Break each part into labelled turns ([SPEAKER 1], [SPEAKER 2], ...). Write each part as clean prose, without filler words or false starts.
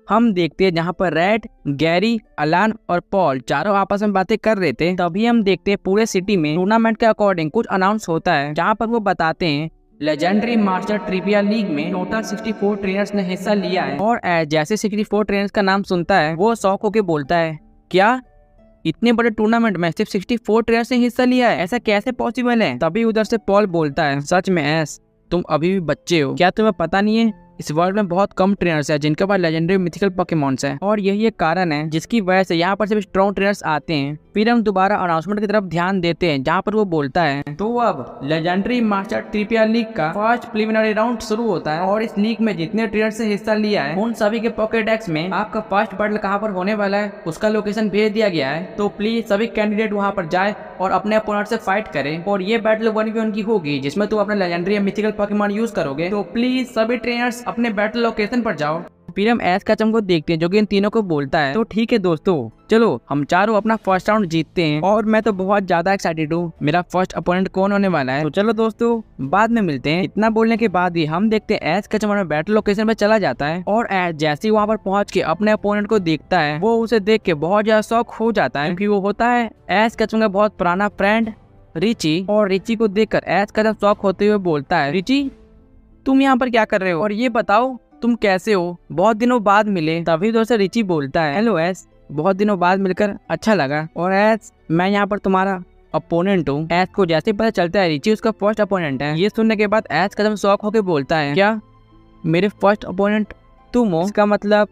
[SPEAKER 1] हम देखते हैं जहाँ पर रेड, गैरी, अलान और पॉल चारों आपस में बातें कर रहे थे, तभी हम देखते हैं पूरे सिटी में टूर्नामेंट के अकॉर्डिंग कुछ अनाउंस होता है, जहाँ पर वो बताते हैं लेजेंडरी मास्टर ट्रिविया लीग में टोटल 64 ट्रेनर्स ने हिस्सा लिया है। और जैसे 64 ट्रेनर्स का नाम सुनता है वो शौक होके बोलता है, क्या इतने बड़े टूर्नामेंट में सिर्फ 64 ट्रेनर्स ने हिस्सा लिया है, ऐसा कैसे पॉसिबल है? तभी उधर से पॉल बोलता है, सच में एस तुम अभी भी बच्चे हो, क्या तुम्हें पता नहीं है इस वर्ल्ड में बहुत कम ट्रेनर्स हैं जिनके पास लेजेंडरी मिथिकल पोकेमॉन्स हैं, और यही एक कारण है जिसकी वजह से यहाँ पर सिर्फ स्ट्रॉन्ग ट्रेनर्स आते हैं। फिर हम दोबारा अनाउंसमेंट की तरफ ध्यान देते हैं जहाँ पर वो बोलता है, तो अब लेजेंडरी मास्टर ट्रिविया लीग का फर्स्ट प्रिलिमिनरी राउंड शुरू होता है, और इस लीग में जितने ट्रेनर्स से हिस्सा लिया है उन सभी के पॉकेडेक्स में आपका फर्स्ट बैटल कहाँ पर होने वाला है उसका लोकेशन भेज दिया गया है। तो प्लीज सभी कैंडिडेट वहाँ पर जाए और अपने अपोनेंट से फाइट करें, और ये बैटल 1v1 की होगी जिसमें तुम अपना लेजेंडरी मिथिकल पोकेमॉन यूज करोगे। तो प्लीज सभी ट्रेनर्स अपने बैटल लोकेशन पर जाओ। फिर हम एस कैचम को देखते हैं जो कि इन तीनों को बोलता है, तो ठीक है दोस्तों, चलो हम चारों अपना फर्स्ट राउंड जीतते हैं, और मैं तो बहुत ज्यादा एक्साइटेड हूँ मेरा फर्स्ट अपोनेंट कौन होने वाला है। तो चलो दोस्तों बाद में मिलते हैं। इतना बोलने के बाद ही हम देखते हैं एस कैचम अपने बैटल लोकेशन पे चला जाता है, और एस जैसे ही वहाँ पर पहुंच के अपने अपोनेंट को देखता है वो उसे देख के बहुत ज्यादा शौक हो जाता है, क्योंकि वो होता है एस कैचम का बहुत पुराना फ्रेंड रिची। और रिची को देखकर एस कैचम शौक होते हुए बोलता है, रिची तुम यहाँ पर क्या कर रहे हो, और ये बताओ तुम कैसे हो, बहुत दिनों बाद मिले। तभी दोस्त रिची बोलता है, हेलो एस, बहुत दिनों बाद मिलकर अच्छा लगा, और एस मैं यहाँ पर तुम्हारा अपोनेंट हूँ। एस को जैसे पता चलता है रिची उसका फर्स्ट अपोनेंट है। ये सुनने के बाद एस कदम शौक होकर बोलता है, क्या मेरे फर्स्ट अपोनेंट तुम हो, इसका मतलब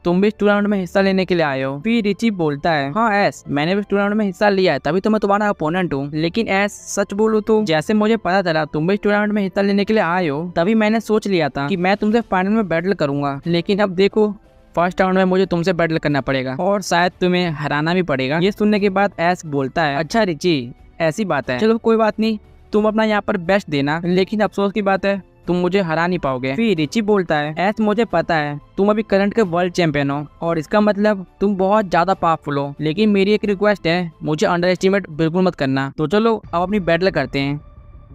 [SPEAKER 1] तुम भी इस टूर्नामेंट में हिस्सा लेने के लिए आए हो। फिर रिची बोलता है, हाँ एस मैंने भी इस टूर्नामेंट में हिस्सा लिया है, तभी तो मैं तुम्हारा अपोनेंट हूँ। लेकिन एस सच बोलूं तो जैसे मुझे पता चला तुम भी इस टूर्नामेंट में हिस्सा लेने के लिए आए हो, तभी मैंने सोच लिया था कि मैं तुमसे फाइनल में बैटल करूंगा। लेकिन अब देखो फर्स्ट राउंड में मुझे तुमसे बैटल करना पड़ेगा, और शायद तुम्हें हराना भी पड़ेगा। ये सुनने के बाद एस बोलता है, अच्छा रिची ऐसी बात है, चलो कोई बात नहीं, तुम अपना यहाँ पर बेस्ट देना, लेकिन अफसोस की बात है तुम मुझे हरा नहीं पाओगे। फिर रिची बोलता है, एस मुझे पता है तुम अभी करंट के वर्ल्ड चैंपियन हो, और इसका मतलब तुम बहुत ज्यादा पावरफुल हो, लेकिन मेरी एक रिक्वेस्ट है, मुझे अंडर एस्टिमेट बिल्कुल मत करना। तो चलो अब अपनी बैटल करते हैं।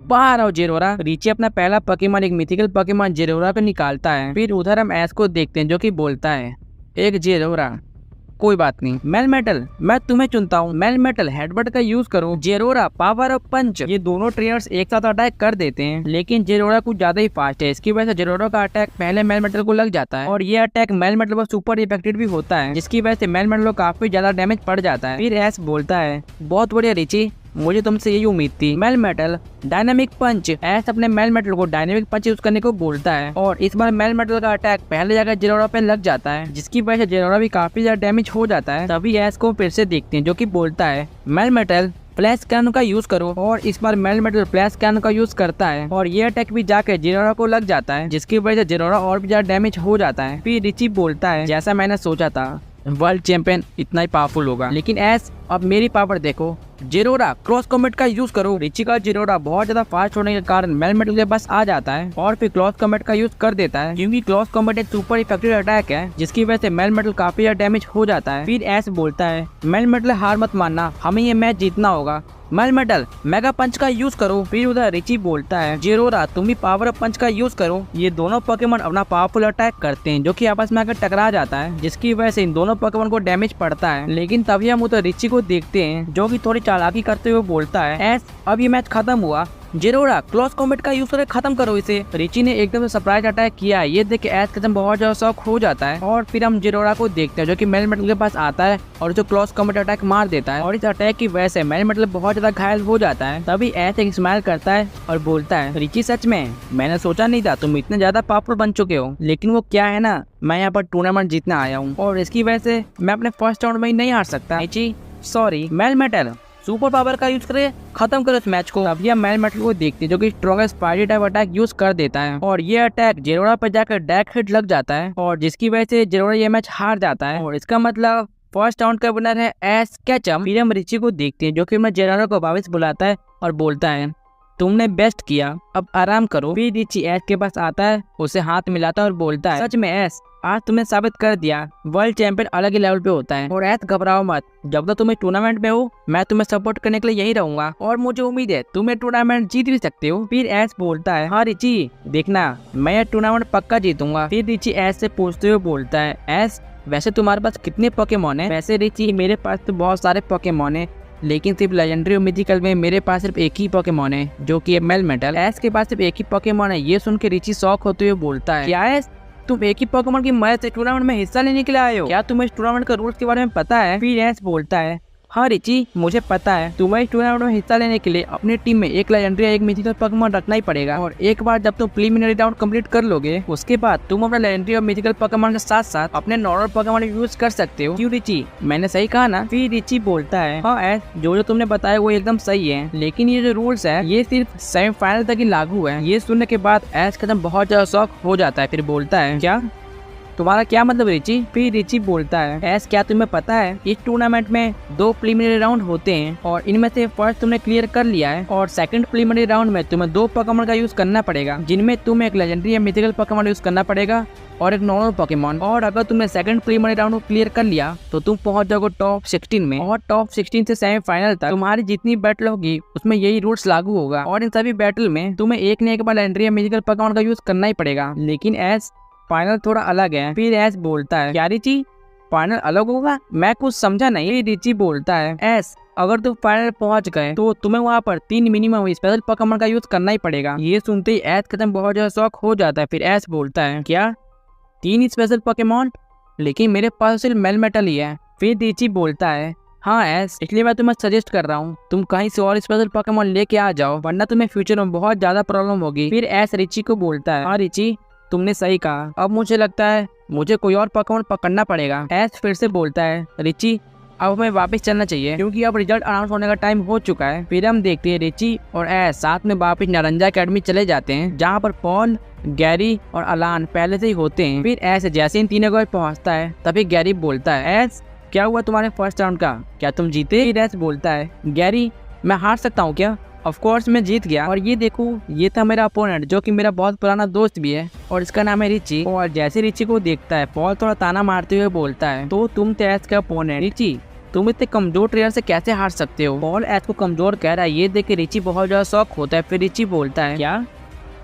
[SPEAKER 1] बाहर आओ जेरोरा। रिची अपना पहला पोकेमॉन एक मिथिकल पोकेमॉन जेरोरा को निकालता है। फिर उधर हम एस को देखते हैं जो कि बोलता है, एक जेरोरा कोई बात नहीं, मेल मेटल मैं तुम्हें चुनता हूँ, मेल मेटल हेडबट का यूज करो। जेरोरा पावर ऑफ पंच। ये दोनों ट्रेनर्स एक साथ अटैक कर देते हैं, लेकिन जेरोरा कुछ ज्यादा ही फास्ट है, इसकी वजह से जेरोरा का अटैक पहले मेल मेटल को लग जाता है, और ये अटैक मेल मेटल पर सुपर इफेक्टिव भी होता है, जिसकी वजह से मेल मेटल को काफी ज्यादा डैमेज पड़ जाता है। फिर एस बोलता है, बहुत बढ़िया रिची, मुझे तुमसे यही उम्मीद थी। मेल मेटल डायनामिक पंच। एस अपने मेल मेटल को डायनामिक पंच यूज करने को बोलता है, और इस बार मेल मेटल का अटैक पहले जगह जेरोरा पे लग जाता है, जिसकी वजह से जेरोरा भी काफी ज्यादा डैमेज हो जाता है। तभी एस को फिर से देखते हैं जो कि बोलता है, मेल मेटल फ्लैश कैन का यूज करो, और इस बार मेल मेटल फ्लैश कैन का यूज करता है, और ये अटैक भी जाके जेरोरा को लग जाता है, जिसकी वजह से जेरोरा और भी ज्यादा डैमेज हो जाता है। फिर रिची बोलता है, जैसा मैंने सोचा था वर्ल्ड चैंपियन इतना ही पावरफुल होगा, लेकिन एस अब मेरी पावर देखो, जेरोरा क्रॉस कॉम्बैट का यूज करो। रिची का जेरोरा बहुत ज्यादा फास्ट होने के कारण मेल मेटल के पास आ जाता है, और फिर क्रॉस कॉम्बैट का यूज कर देता है, क्योंकि क्रॉस कॉम्बैट एक सुपर इफेक्टिव अटैक है, जिसकी वजह से मेल मेटल काफी ज्यादा डैमेज हो जाता है। फिर एस बोलता है, मेल मेटल हार मत मानना, हमें ये मैच जीतना होगा, मेल मेटल मेगा पंच का यूज करो। फिर उधर रिची बोलता है, जेरोरा तुम भी पावर ऑफ पंच का यूज करो। ये दोनों पोकेमॉन अपना पावरफुल अटैक करते हैं, जो कि आपस में आकर टकरा जाता है, जिसकी वजह से इन दोनों पोकेमॉन को डैमेज पड़ता है। लेकिन तभी हम उधर रिची को देखते हैं जो कि थोड़ी चालाकी करते हुए बोलता है, एस अब ये मैच खत्म हुआ, जेरोरा क्लोज कॉम्बैट का यूज करके खत्म करो इसे। रिची ने एकदम से सरप्राइज अटैक किया है, ये देख के एस कदम बहुत ज्यादा शॉक हो जाता है, और फिर हम जेरोरा को देखते हैं जो कि मेल मेटल के पास आता है और जो क्लोज कॉम्बैट अटैक मार देता है, और इस अटैक की वजह से मेल मेटल बहुत ज्यादा घायल हो जाता है। तभी एस एक स्माइल करता है और बोलता है, रिची सच में मैंने सोचा नहीं था तुम इतने ज्यादा पावरफुल बन चुके हो, लेकिन वो क्या है ना, मैं यहाँ पर टूर्नामेंट जीतने आया हूँ, और इसकी वजह से मैं अपने फर्स्ट राउंड में ही नहीं हार सकता। रिची सॉरी, मेल मेटल सुपर पावर का यूज करे, खत्म करो इस मैच को। अब ये मेल मेटल को देखते हैं जो कि strongest spider type attack use कर देता है, और ये अटैक जेरोरा पर जाकर डैक हिट लग जाता है, और जिसकी वजह से जेरोरा ये मैच हार जाता है, और इसका मतलब फर्स्ट राउंड का विनर है एस कैचम। फिर हम रिची को देखते हैं जो कि मैं जेरोरा को वापस बुलाता है और बोलता है, तुमने बेस्ट किया, अब आराम करो। फिर रिची एस के पास आता है, उसे हाथ मिलाता है और बोलता है, सच में एस आज तुमने साबित कर दिया वर्ल्ड चैंपियन अलग ही लेवल पे होता है। और ऐसा घबराओ मत, जब तक तुम इस टूर्नामेंट में हो मैं तुम्हें सपोर्ट करने के लिए यही रहूंगा और मुझे उम्मीद है तुम ये टूर्नामेंट जीत भी सकते हो। फिर ऐस बोलता है, हाँ रिची देखना मैं ये टूर्नामेंट पक्का जीतूंगा। फिर रिची ऐस से पूछते हुए बोलता है, ऐस वैसे तुम्हारे पास कितने पोकेमॉन है? वैसे रिची मेरे पास तो बहुत सारे पोकेमॉन है, लेकिन सिर्फ लेजेंडरी और मिथिकल में मेरे पास सिर्फ एक ही पोकेमॉन है जो कि है मेलमेटल। ऐस के पास सिर्फ एक ही पोकेमॉन है। ये सुन के रिची शॉक होते हुए बोलता है, क्या ऐस तुम एक ही पोकेमॉन की मदद से टूर्नामेंट में हिस्सा लेने के लिए आए हो? क्या तुम्हें इस टूर्नामेंट का रूल्स के बारे में पता है? फिर ऐस बोलता है, हाँ रिची मुझे पता है, तुम्हें इस टूर्नामेंट में हिस्सा लेने के लिए अपनी टीम में एक लेजेंडरी एक मिथिकल पोकेमॉन रखना ही पड़ेगा। और एक बार जब तुम प्रीलिमिनरी राउंड कंप्लीट कर लोगे उसके बाद तुम अपना लेजेंडरी और मिथिकल पोकेमॉन के साथ साथ अपने नॉर्मल पोकेमॉन यूज कर सकते हो। क्यों रिची, मैंने सही कहा ना? फिर रिची बोलता है, हाँ ऐस जो तुमने बताया वो एकदम सही है, लेकिन ये जो रूल्स है ये सिर्फ सेमीफाइनल तक ही लागू है। ये सुनने के बाद ऐस कदम बहुत ज्यादा शॉक हो जाता है। फिर बोलता है, क्या तुम्हारा क्या मतलब रिची? फिर रिची बोलता है, ऐस क्या तुम्हें पता है इस टूर्नामेंट में 2 प्रीलिमिनरी राउंड होते हैं और इनमें से फर्स्ट तुमने क्लियर कर लिया है और सेकंड प्रीलिमिनरी राउंड में तुम्हें 2 पोकेमॉन का यूज करना पड़ेगा, जिनमें तुम्हें एक लेजेंडरी या मिथिकल पोकेमॉन यूज करना पड़ेगा और एक नॉर्मल पोकेमॉन। और अगर तुमने सेकंड प्रीलिमिनरी राउंड को क्लियर कर लिया तो तुम पहुंच जाओगे टॉप 16 में और टॉप 16 से सेमीफाइनल तक तुम्हारी जितनी बैटल होगी उसमें यही रूल्स लागू होगा और इन सभी बैटल में तुम्हें एक न एक बार लेजेंडरी या मिथिकल पोकेमॉन का यूज करना ही पड़ेगा। लेकिन ऐस फाइनल थोड़ा अलग है। फिर ऐस बोलता है, क्या रिची फाइनल अलग होगा? मैं कुछ समझा नहीं। फिर रिची बोलता है, ऐस अगर तुम फाइनल पहुंच गए तो तुम्हें वहां पर 3 मिनिमम स्पेशल पोकेमॉन का यूज करना ही पड़ेगा। ये सुनते ही ऐस खत्म बहुत ज्यादा शौक हो जाता है। फिर ऐस बोलता है, क्या 3 स्पेशल पोकेमॉन? लेकिन मेरे पास सिर्फ मेलमेटल ही है। फिर रिची बोलता है, हाँ ऐस इसलिए मैं तुम्हें सजेस्ट कर रहा हूँ तुम कहीं से और स्पेशल पोकेमॉन लेके आ जाओ, वरना तुम्हें फ्यूचर में बहुत ज्यादा प्रॉब्लम होगी। फिर ऐस रिची को बोलता है, हाँ रिची तुमने सही कहा, अब मुझे लगता है मुझे कोई और पोकेमॉन पकड़ना पड़ेगा। ऐस फिर से बोलता है, रिची अब हमें वापस चलना चाहिए क्योंकि अब रिजल्ट अनाउंस होने का टाइम हो चुका है। फिर हम देखते हैं रिची और ऐस साथ में वापस नारंजा अकेडमी चले जाते हैं जहाँ पर पॉल, गैरी और अलान पहले से ही होते हैं। फिर ऐस जैसे इन तीनों को पहुँचता है तभी गैरी बोलता है, ऐस क्या हुआ तुम्हारे फर्स्ट राउंड का, क्या तुम जीते? फिर ऐस बोलता है, गैरी मैं हार सकता हूँ क्या? ऑफ कोर्स मैं जीत गया। और ये देखो ये था मेरा अपोनेंट जो कि मेरा बहुत पुराना दोस्त भी है और इसका नाम है रिची। और जैसे रिची को देखता है पॉल थोड़ा ताना मारते हुए बोलता है, तो तुम तो ऐस का अपोनेंट, रिची तुम इतने कमजोर ट्रेनर से कैसे हार सकते हो? पॉल ऐस को कमजोर कह रहा है। ये देख के रिची बहुत ज्यादा शौक होता है। फिर रिची बोलता है, क्या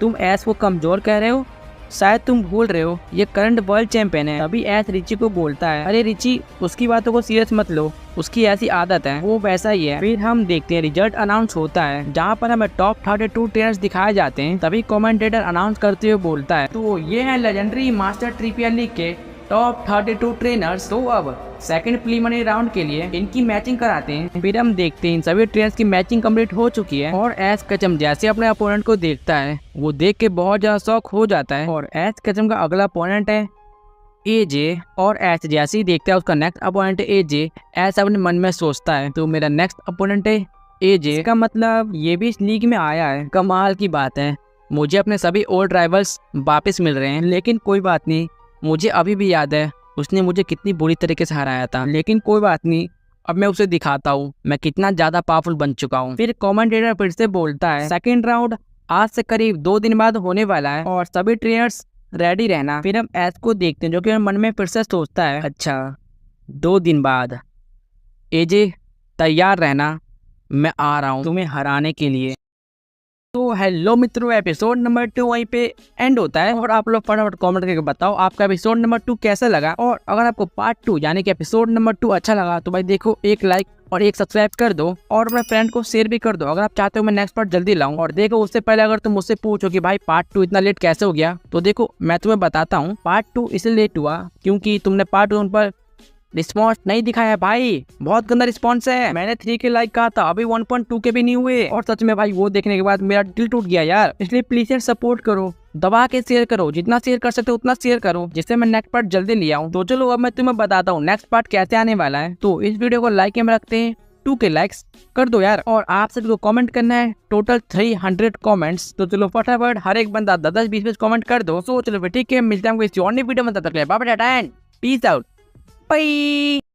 [SPEAKER 1] तुम ऐस को कमजोर कह रहे हो? शायद तुम भूल रहे हो ये करंट वर्ल्ड चैंपियन है। अभी ऐस रिची को बोलता है, अरे रिची उसकी बातों को सीरियस मत लो, उसकी ऐसी आदत है, वो वैसा ही है। फिर हम देखते हैं रिजल्ट अनाउंस होता है जहाँ पर हमें टॉप 32 ट्रेनर्स दिखाए जाते हैं। तभी कमेंटेटर अनाउंस करते हुए बोलता है, तो ये है लेजेंडरी मास्टर ट्रिपियर लीग के टॉप 32 ट्रेनर्स। तो अब सेकंड प्रीलिमिनरी राउंड के लिए इनकी मैचिंग कराते हैं। फिर हम देखते हैं इन सभी ट्रेनर्स की मैचिंग कंप्लीट हो चुकी है और एस कचम जैसे अपने अपोनेंट को देखता है वो देख के बहुत ज्यादा शौक हो जाता है। और एस कचम का अगला अपोनेंट है एजे। और एस जैसे ही देखता है उसका नेक्स्ट अपोनेंट है एजे, एस अपने मन में सोचता है तो मेरा नेक्स्ट अपोनेंट है एजे, इसका मतलब ये भी इस लीग में आया है। कमाल की बात है, मुझे अपने सभी ओल्ड राइवल्स वापस मिल रहे हैं। लेकिन कोई बात नहीं, मुझे अभी भी याद है उसने मुझे कितनी बुरी तरीके से हराया था। लेकिन कोई बात नहीं, अब मैं उसे दिखाता हूँ मैं कितना ज्यादा पावरफुल बन चुका हूँ। फिर कमेंटेटर फिर से बोलता है, सेकंड राउंड आज से करीब 2 दिन बाद होने वाला है और सभी ट्रेनर्स रेडी रहना। फिर हम एस को देखते हैं जो कि मन में फिर से सोचता है, अच्छा 2 दिन बाद, एजे तैयार रहना, मैं आ रहा हूँ तुम्हें हराने के लिए। तो हेलो मित्रों, एपिसोड नंबर 2 वहीं पे एंड होता है और आप लोग फटाफट कमेंट करके बताओ आपका एपिसोड नंबर 2 कैसा लगा। और अगर आपको पार्ट 2 यानी कि एपिसोड नंबर 2 अच्छा लगा तो भाई देखो एक लाइक और एक सब्सक्राइब कर दो और अपने फ्रेंड को शेयर भी कर दो अगर आप चाहते हो मैं नेक्स्ट पार्ट जल्दी लाऊं। और देखो उससे पहले अगर तुम मुझसे पूछो कि भाई पार्ट 2 इतना लेट कैसे हो गया, तो देखो मैं तुम्हें बताता हूँ। पार्ट 2 इसलिए लेट हुआ क्योंकि तुमने पार्ट 1 पर रिस्पॉन्स नहीं दिखाया भाई, बहुत गंदा रिस्पॉन्स है। मैंने 3 के लाइक कहा था, अभी 1.2 के भी नहीं हुए और सच में भाई वो देखने के बाद मेरा दिल टूट गया यार। इसलिए प्लीज यार सपोर्ट करो, दबा के शेयर करो, जितना शेयर कर सकते हो उतना शेयर करो जिससे मैं नेक्स्ट पार्ट जल्दी ले आऊँ। तो चलो अब मैं तुम्हें बताता हूँ नेक्स्ट पार्ट कैसे आने वाला है। तो इस वीडियो को लाइक में रखते हैं, 2 के लाइक्स कर दो यार। और आप सभी को कमेंट करना है टोटल 300 कमेंट्स। तो चलो फटाफट हर एक बंदा 10-20 कमेंट कर दो। तो चलो ठीक है, मिलते हैं किसी और नई वीडियो में, तब तक bye bye and peace out, bye.